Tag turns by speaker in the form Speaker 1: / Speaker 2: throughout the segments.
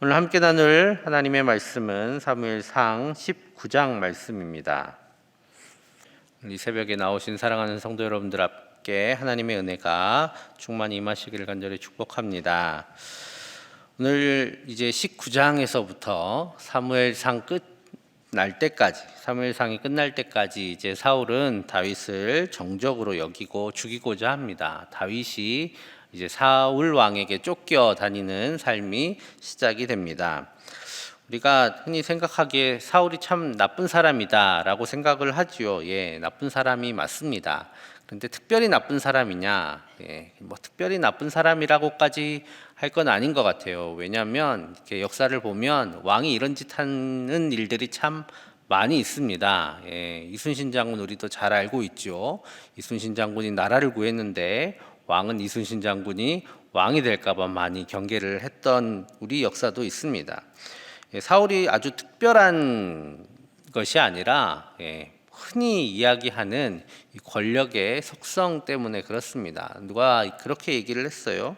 Speaker 1: 오늘 함께 나눌 하나님의 말씀은 사무엘상 19장 말씀입니다. 이 새벽에 나오신 사랑하는 성도 여러분들 앞에 하나님의 은혜가 충만히 임하시기를 간절히 축복합니다. 오늘 이제 19장에서부터 사무엘상 사무엘상이 끝날 때까지 이제 사울은 다윗을 정적으로 여기고 죽이고자 합니다. 다윗이 이제 사울 왕에게 쫓겨 다니는 삶이 시작이 됩니다. 우리가 흔히 생각하기에 사울이 참 나쁜 사람이다라고 생각을 하지요. 나쁜 사람이 맞습니다. 그런데 특별히 나쁜 사람이냐? 특별히 나쁜 사람이라고까지 할 건 아닌 것 같아요. 왜냐하면 이렇게 역사를 보면 왕이 이런 짓 하는 일들이 참 많이 있습니다. 이순신 장군 우리도 잘 알고 있죠. 이순신 장군이 나라를 구했는데 왕은 이순신 장군이 왕이 될까봐 많이 경계를 했던 우리 역사도 있습니다. 사울이 아주 특별한 것이 아니라 흔히 이야기하는 권력의 속성 때문에 그렇습니다. 누가 그렇게 얘기를 했어요.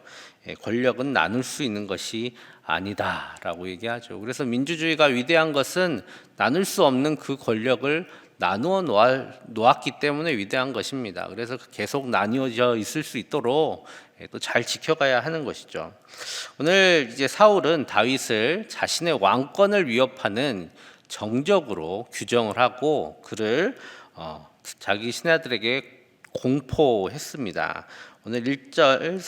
Speaker 1: 권력은 나눌 수 있는 것이 아니다라고 얘기하죠. 그래서 민주주의가 위대한 것은 나눌 수 없는 그 권력을 나누어 놓았기 때문에 위대한 것입니다. 그래서 계속 나뉘어져 있을 수 있도록 또 잘 지켜가야 하는 것이죠. 오늘 이제 사울은 다윗을 자신의 왕권을 위협하는 정적으로 규정을 하고 그를 자기 신하들에게 공포했습니다. 오늘 1절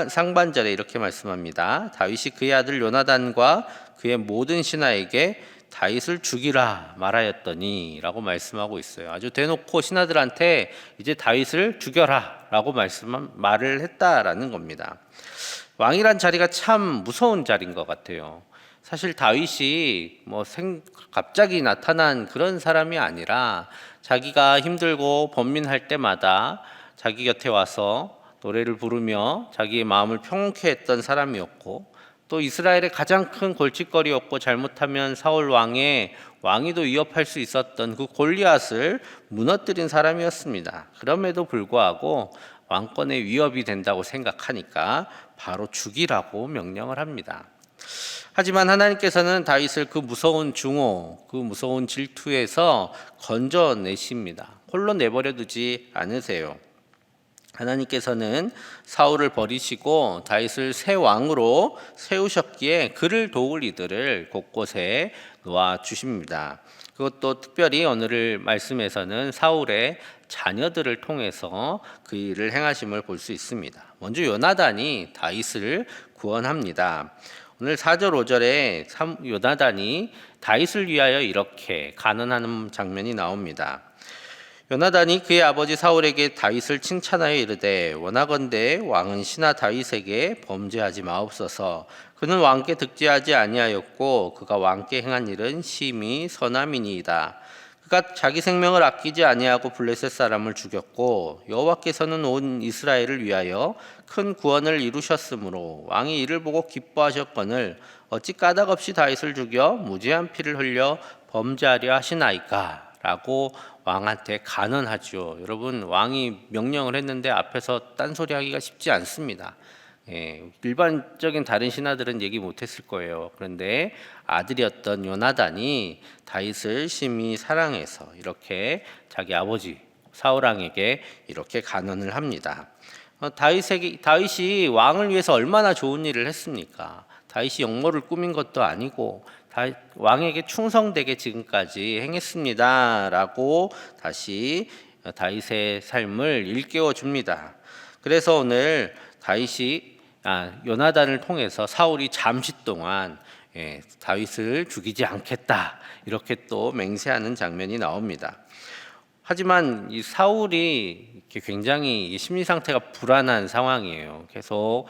Speaker 1: 상반절에 이렇게 말씀합니다. 다윗이 그의 아들 요나단과 그의 모든 신하에게 다윗을 죽이라 말하였더니 라고 말씀하고 있어요. 아주 대놓고 신하들한테 이제 다윗을 죽여라 라고 말을 했다라는 겁니다. 왕이란 자리가 참 무서운 자리인 것 같아요. 사실 다윗이 갑자기 나타난 그런 사람이 아니라 자기가 힘들고 번민할 때마다 자기 곁에 와서 노래를 부르며 자기의 마음을 평온케 했던 사람이었고 또 이스라엘의 가장 큰 골칫거리였고 잘못하면 사울 왕위도 위협할 수 있었던 그 골리앗을 무너뜨린 사람이었습니다. 그럼에도 불구하고 왕권의 위협이 된다고 생각하니까 바로 죽이라고 명령을 합니다. 하지만 하나님께서는 다윗을 그 무서운 증오, 그 무서운 질투에서 건져내십니다. 홀로 내버려 두지 않으세요. 하나님께서는 사울을 버리시고 다윗을 새 왕으로 세우셨기에 그를 도울 이들을 곳곳에 놓아 주십니다. 그것도 특별히 오늘 말씀에서는 사울의 자녀들을 통해서 그 일을 행하심을 볼 수 있습니다. 먼저 요나단이 다윗을 구원합니다. 오늘 4절 5절에 요나단이 다윗을 위하여 이렇게 간언하는 장면이 나옵니다. 요나단이 그의 아버지 사울에게 다윗을 칭찬하여 이르되 원하건대 왕은 신하 다윗에게 범죄하지 마옵소서. 그는 왕께 득죄하지 아니하였고 그가 왕께 행한 일은 심히 선함이니이다. 그가 자기 생명을 아끼지 아니하고 블레셋 사람을 죽였고 여호와께서는 온 이스라엘을 위하여 큰 구원을 이루셨으므로 왕이 이를 보고 기뻐하셨거늘 어찌 까닭없이 다윗을 죽여 무죄한 피를 흘려 범죄하려 하시나이까? 라고 왕한테 간언하죠. 여러분, 왕이 명령을 했는데 앞에서 딴소리하기가 쉽지 않습니다. 일반적인 다른 신하들은 얘기 못했을 거예요. 그런데 아들이었던 요나단이 다윗을 심히 사랑해서 이렇게 자기 아버지 사울왕에게 이렇게 간언을 합니다. 다윗이 왕을 위해서 얼마나 좋은 일을 했습니까? 다윗이 역모를 꾸민 것도 아니고 왕에게 충성되게 지금까지 행했습니다 라고 다시 다윗의 삶을 일깨워 줍니다. 그래서 오늘 요나단을 통해서 사울이 잠시 동안 다윗을 죽이지 않겠다 이렇게 또 맹세하는 장면이 나옵니다. 하지만 이 사울이 이렇게 굉장히 심리 상태가 불안한 상황이에요. 계속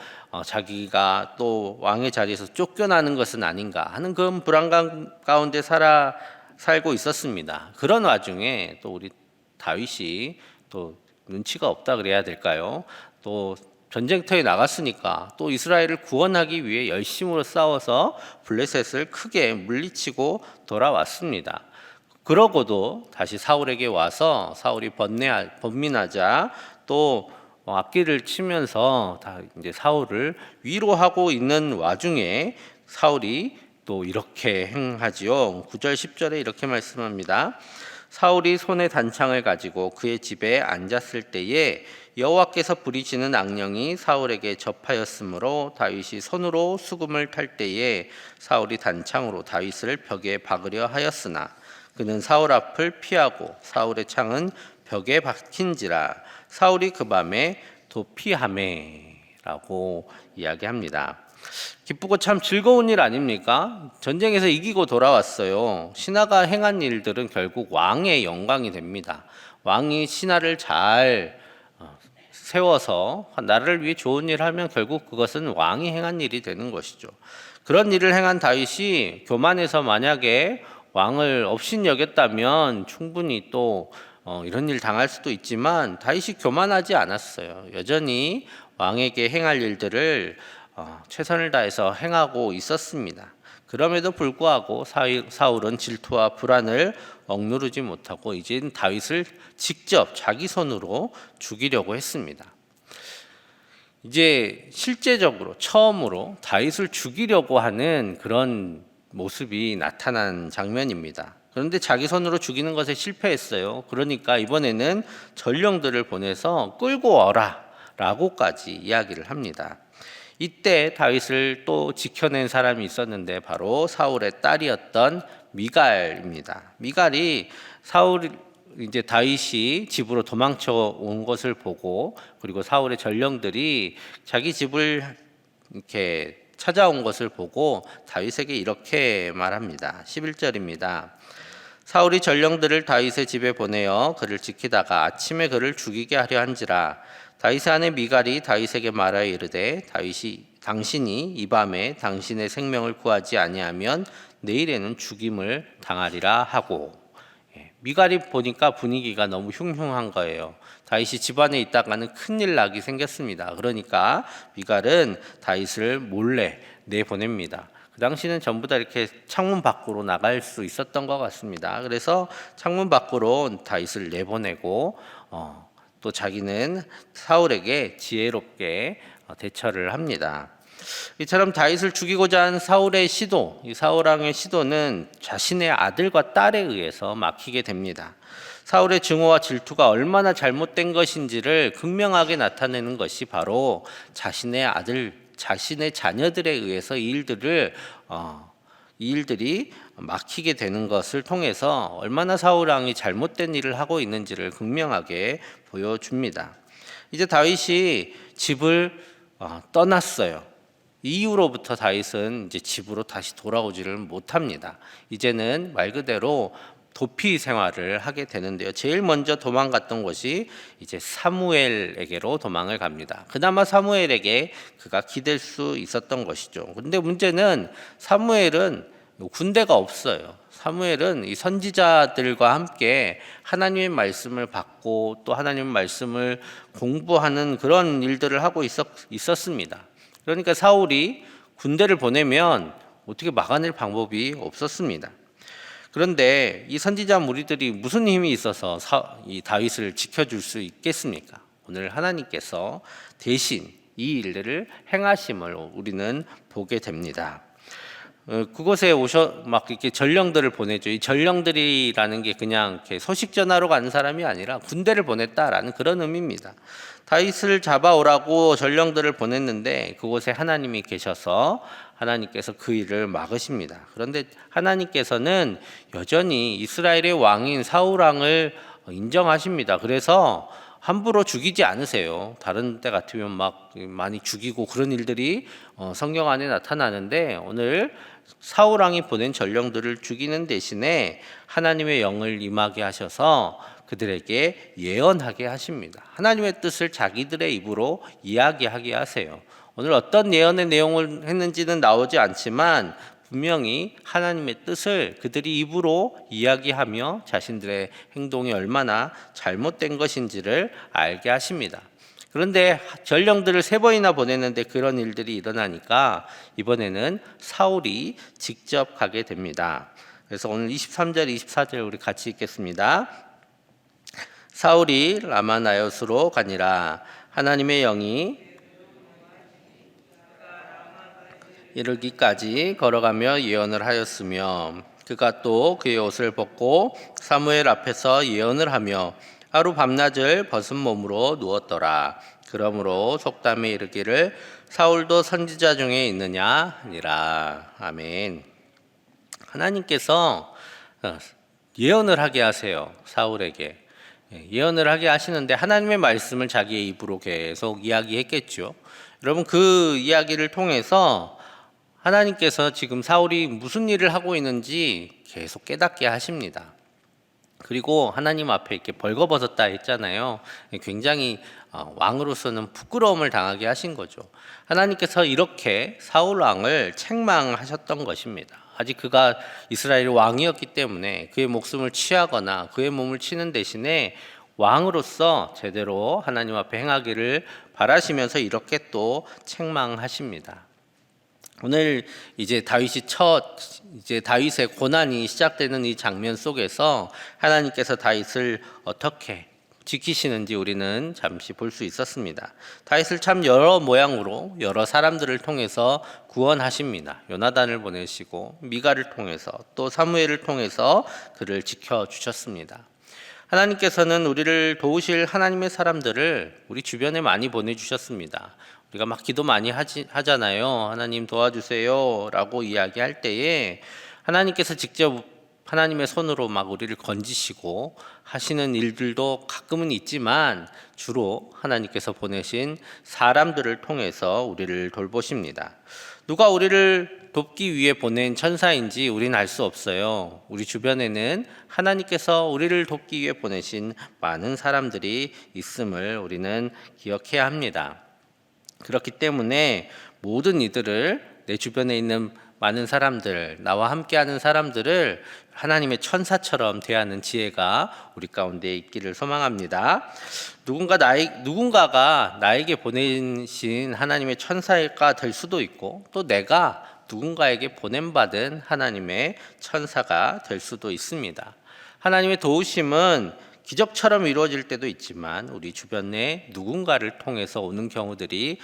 Speaker 1: 자기가 또 왕의 자리에서 쫓겨나는 것은 아닌가 하는 그런 불안감 가운데 살고 있었습니다. 그런 와중에 또 우리 다윗이 또 눈치가 없다 그래야 될까요? 또 전쟁터에 나갔으니까 또 이스라엘을 구원하기 위해 열심으로 싸워서 블레셋을 크게 물리치고 돌아왔습니다. 그러고도 다시 사울에게 와서 사울이 번민하자 또 앞길을 치면서 다 이제 사울을 위로하고 있는 와중에 사울이 또 이렇게 행하지요. 9절 10절에 이렇게 말씀합니다. 사울이 손에 단창을 가지고 그의 집에 앉았을 때에 여호와께서 부리시는 악령이 사울에게 접하였으므로 다윗이 손으로 수금을 탈 때에 사울이 단창으로 다윗을 벽에 박으려 하였으나 그는 사울 앞을 피하고 사울의 창은 벽에 박힌지라 사울이 그 밤에 도피하매라고 이야기합니다. 기쁘고 참 즐거운 일 아닙니까? 전쟁에서 이기고 돌아왔어요. 신하가 행한 일들은 결국 왕의 영광이 됩니다. 왕이 신하를 잘 세워서 나라를 위해 좋은 일을 하면 결국 그것은 왕이 행한 일이 되는 것이죠. 그런 일을 행한 다윗이 교만해서 만약에 왕을 업신여겼다면 충분히 또 이런 일 당할 수도 있지만 다윗이 교만하지 않았어요. 여전히 왕에게 행할 일들을 최선을 다해서 행하고 있었습니다. 그럼에도 불구하고 사울은 질투와 불안을 억누르지 못하고 이젠 다윗을 직접 자기 손으로 죽이려고 했습니다. 이제 실제적으로 처음으로 다윗을 죽이려고 하는 그런 모습이 나타난 장면입니다. 그런데 자기 손으로 죽이는 것에 실패했어요. 그러니까 이번에는 전령들을 보내서 끌고 와라 라고까지 이야기를 합니다. 이때 다윗을 또 지켜낸 사람이 있었는데 바로 사울의 딸이었던 미갈입니다. 미갈이 이제 다윗이 집으로 도망쳐 온 것을 보고 그리고 사울의 전령들이 자기 집을 이렇게 찾아온 것을 보고 다윗에게 이렇게 말합니다. 11절입니다. 사울이 전령들을 다윗의 집에 보내어 그를 지키다가 아침에 그를 죽이게 하려 한지라 다윗의 아내 미갈이 다윗에게 말하여 이르되 당신이 이 밤에 당신의 생명을 구하지 아니하면 내일에는 죽임을 당하리라 하고. 미갈이 보니까 분위기가 너무 흉흉한 거예요. 다윗이 집안에 있다가는 큰일 나기 생겼습니다. 그러니까 미갈은 다윗을 몰래 내보냅니다. 그 당시는 전부 다 이렇게 창문 밖으로 나갈 수 있었던 것 같습니다. 그래서 창문 밖으로 다윗을 내보내고 또 자기는 사울에게 지혜롭게 대처를 합니다. 이처럼 다윗을 죽이고자 한 사울의 시도, 이 사울 왕의 시도는 자신의 아들과 딸에 의해서 막히게 됩니다. 사울의 증오와 질투가 얼마나 잘못된 것인지를 극명하게 나타내는 것이 바로 자신의 아들, 자신의 자녀들에 의해서 이 일들이 막히게 되는 것을 통해서 얼마나 사울 왕이 잘못된 일을 하고 있는지를 극명하게 보여줍니다. 이제 다윗이 집을 떠났어요. 이후로부터 다윗은 이제 집으로 다시 돌아오지를 못합니다. 이제는 말 그대로 도피 생활을 하게 되는데요. 제일 먼저 도망갔던 곳이 이제 사무엘에게로 도망을 갑니다. 그나마 사무엘에게 그가 기댈 수 있었던 것이죠. 근데 문제는 사무엘은 군대가 없어요. 사무엘은 이 선지자들과 함께 하나님의 말씀을 받고 또 하나님의 말씀을 공부하는 그런 일들을 하고 있었습니다. 그러니까 사울이 군대를 보내면 어떻게 막아낼 방법이 없었습니다. 그런데 이 선지자 무리들이 무슨 힘이 있어서 이 다윗을 지켜줄 수 있겠습니까? 오늘 하나님께서 대신 이 일들을 행하심을 우리는 보게 됩니다. 그곳에 막 이렇게 전령들을 보내죠. 이 전령들이라는 게 그냥 이렇게 소식 전하러 가는 사람이 아니라 군대를 보냈다라는 그런 의미입니다. 다윗을 잡아오라고 전령들을 보냈는데 그곳에 하나님이 계셔서 하나님께서 그 일을 막으십니다. 그런데 하나님께서는 여전히 이스라엘의 왕인 사울 왕을 인정하십니다. 그래서 함부로 죽이지 않으세요. 다른 때 같으면 막 많이 죽이고 그런 일들이 성경 안에 나타나는데 오늘 사울 왕이 보낸 전령들을 죽이는 대신에 하나님의 영을 임하게 하셔서 그들에게 예언하게 하십니다. 하나님의 뜻을 자기들의 입으로 이야기하게 하세요. 오늘 어떤 예언의 내용을 했는지는 나오지 않지만 분명히 하나님의 뜻을 그들이 입으로 이야기하며 자신들의 행동이 얼마나 잘못된 것인지를 알게 하십니다. 그런데 전령들을 3번이나 보냈는데 그런 일들이 일어나니까 이번에는 사울이 직접 가게 됩니다. 그래서 오늘 23절, 24절 우리 같이 읽겠습니다. 사울이 라마나요스로 가니라. 하나님의 영이 이르기까지 걸어가며 예언을 하였으며 그가 또 그의 옷을 벗고 사무엘 앞에서 예언을 하며 하루 밤낮을 벗은 몸으로 누웠더라. 그러므로 속담에 이르기를 사울도 선지자 중에 있느냐 하니라. 아멘. 하나님께서 예언을 하게 하세요. 사울에게 예언을 하게 하시는데 하나님의 말씀을 자기의 입으로 계속 이야기했겠죠. 여러분, 그 이야기를 통해서 하나님께서 지금 사울이 무슨 일을 하고 있는지 계속 깨닫게 하십니다. 그리고 하나님 앞에 이렇게 벌거벗었다 했잖아요. 굉장히 왕으로서는 부끄러움을 당하게 하신 거죠. 하나님께서 이렇게 사울 왕을 책망하셨던 것입니다. 아직 그가 이스라엘 왕이었기 때문에 그의 목숨을 취하거나 그의 몸을 치는 대신에 왕으로서 제대로 하나님 앞에 행하기를 바라시면서 이렇게 또 책망하십니다. 오늘 이제 다윗의 고난이 시작되는 이 장면 속에서 하나님께서 다윗을 어떻게 지키시는지 우리는 잠시 볼 수 있었습니다. 다윗을 참 여러 모양으로 여러 사람들을 통해서 구원하십니다. 요나단을 보내시고 미가를 통해서 또 사무엘을 통해서 그를 지켜주셨습니다. 하나님께서는 우리를 도우실 하나님의 사람들을 우리 주변에 많이 보내주셨습니다. 우리가 막 기도 많이 하잖아요. 하나님 도와주세요 라고 이야기할 때에 하나님께서 직접 하나님의 손으로 막 우리를 건지시고 하시는 일들도 가끔은 있지만 주로 하나님께서 보내신 사람들을 통해서 우리를 돌보십니다. 누가 우리를 돕기 위해 보낸 천사인지 우리는 알 수 없어요. 우리 주변에는 하나님께서 우리를 돕기 위해 보내신 많은 사람들이 있음을 우리는 기억해야 합니다. 그렇기 때문에 모든 이들을, 내 주변에 있는 많은 사람들, 나와 함께하는 사람들을 하나님의 천사처럼 대하는 지혜가 우리 가운데 있기를 소망합니다. 누군가가 나에게 보내신 하나님의 천사가 될 수도 있고, 또 내가 누군가에게 보냄받은 하나님의 천사가 될 수도 있습니다. 하나님의 도우심은 기적처럼 이루어질 때도 있지만 우리 주변에 누군가를 통해서 오는 경우들이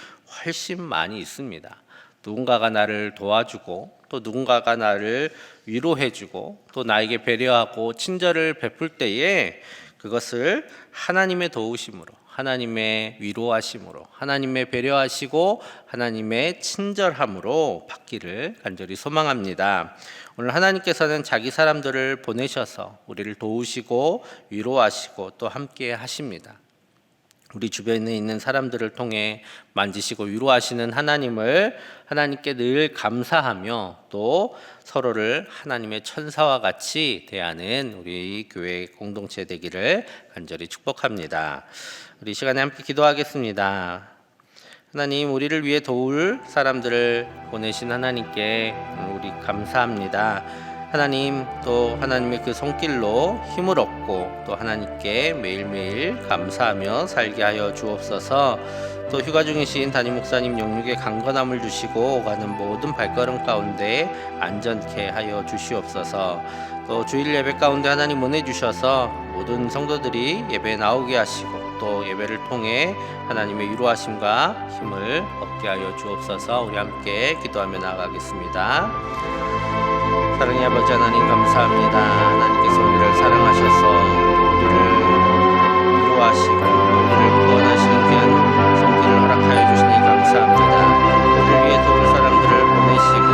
Speaker 1: 훨씬 많이 있습니다. 누군가가 나를 도와주고 또 누군가가 나를 위로해주고 또 나에게 배려하고 친절을 베풀 때에 그것을 하나님의 도우심으로, 하나님의 위로하심으로, 하나님의 배려하시고 하나님의 친절함으로 받기를 간절히 소망합니다. 오늘 하나님께서는 자기 사람들을 보내셔서 우리를 도우시고 위로하시고 또 함께 하십니다. 우리 주변에 있는 사람들을 통해 만지시고 위로하시는 하나님을 하나님께 늘 감사하며 또 서로를 하나님의 천사와 같이 대하는 우리 교회 공동체 되기를 간절히 축복합니다. 우리 시간에 함께 기도하겠습니다. 하나님, 우리를 위해 도울 사람들을 보내신 하나님께 우리 감사합니다. 하나님, 또 하나님의 그 손길로 힘을 얻고 또 하나님께 매일매일 감사하며 살게 하여 주옵소서. 또 휴가 중이신 담임 목사님 영육에 강건함을 주시고 오가는 모든 발걸음 가운데 안전케 하여 주시옵소서. 또 주일 예배 가운데 하나님 은혜 주셔서 모든 성도들이 예배에 나오게 하시고 또 예배를 통해 하나님의 위로하심과 힘을 얻게 하여 주옵소서. 우리 함께 기도하며 나아가겠습니다. 사랑의 아버지 하나님, 감사합니다. 하나님께서 우리를 사랑하셔서 우리를 위로하시고 우리를 구원하시는 귀한 손길을 허락하여 주시니 감사합니다. 우리를 위해 도울 사람들을 보내시고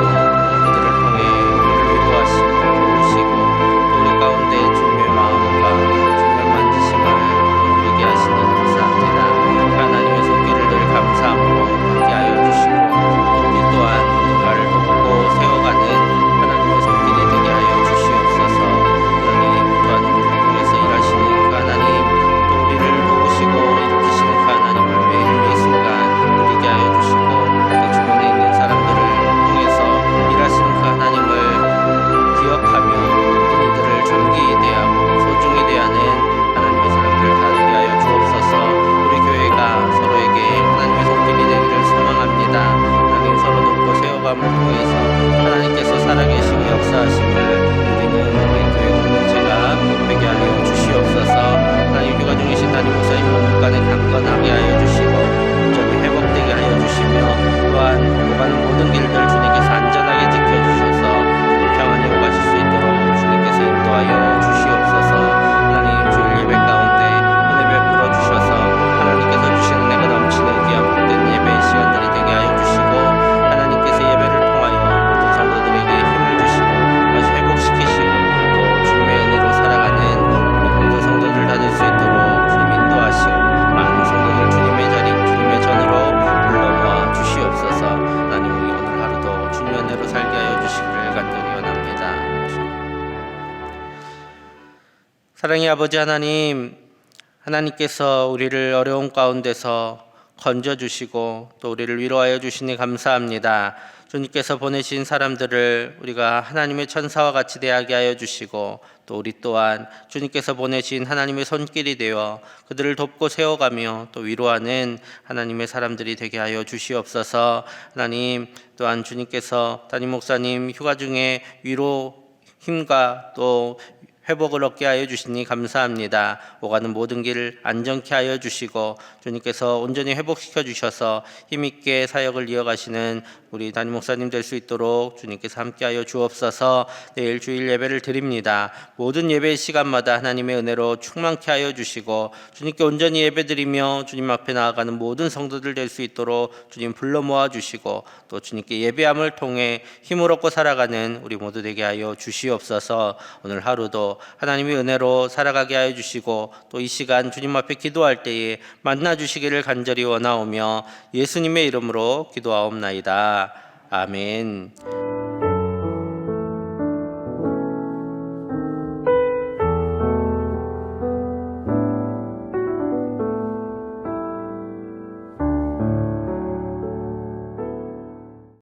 Speaker 1: 그들을 통해 우리를 위로하시고 도우시고 또 우리 가운데 주님의 마음과 주님의 만지심을 누리게 하시니 감사합니다. 하나님의 손길을 늘 감사함으로 받게 하여 주시고 또 우리 또한 누군가를 돕고 세워가는 하나님의 손길이 되게 하여 주시옵소서. 하나님 또한 우리를 통해서 일하시는 그 하나님, 또 우리를 도우시고 일으키시는 사랑의 아버지 하나님, 하나님께서 우리를 어려운 가운데서 건져주시고 또 우리를 위로하여 주시니 감사합니다. 주님께서 보내신 사람들을 우리가 하나님의 천사와 같이 대하게 하여 주시고 또 우리 또한 주님께서 보내신 하나님의 손길이 되어 그들을 돕고 세워가며 또 위로하는 하나님의 사람들이 되게 하여 주시옵소서. 하나님, 또한 주님께서 담임 목사님 휴가 중에 위로 힘과 또 회복을 얻게 하여 주시니 감사합니다. 오가는 모든 길 안전케 하여 주시고 주님께서 온전히 회복시켜 주셔서 힘있게 사역을 이어가시는 우리 담임 목사님 될 수 있도록 주님께서 함께하여 주옵소서. 내일 주일 예배를 드립니다. 모든 예배 시간마다 하나님의 은혜로 충만케 하여 주시고 주님께 온전히 예배드리며 주님 앞에 나아가는 모든 성도들 될 수 있도록 주님 불러 모아 주시고 또 주님께 예배함을 통해 힘을 얻고 살아가는 우리 모두 되게 하여 주시옵소서. 오늘 하루도 하나님의 은혜로 살아가게 하여 주시고 또 이 시간 주님 앞에 기도할 때에 만나 주시기를 간절히 원하오며 예수님의 이름으로 기도하옵나이다. 아멘.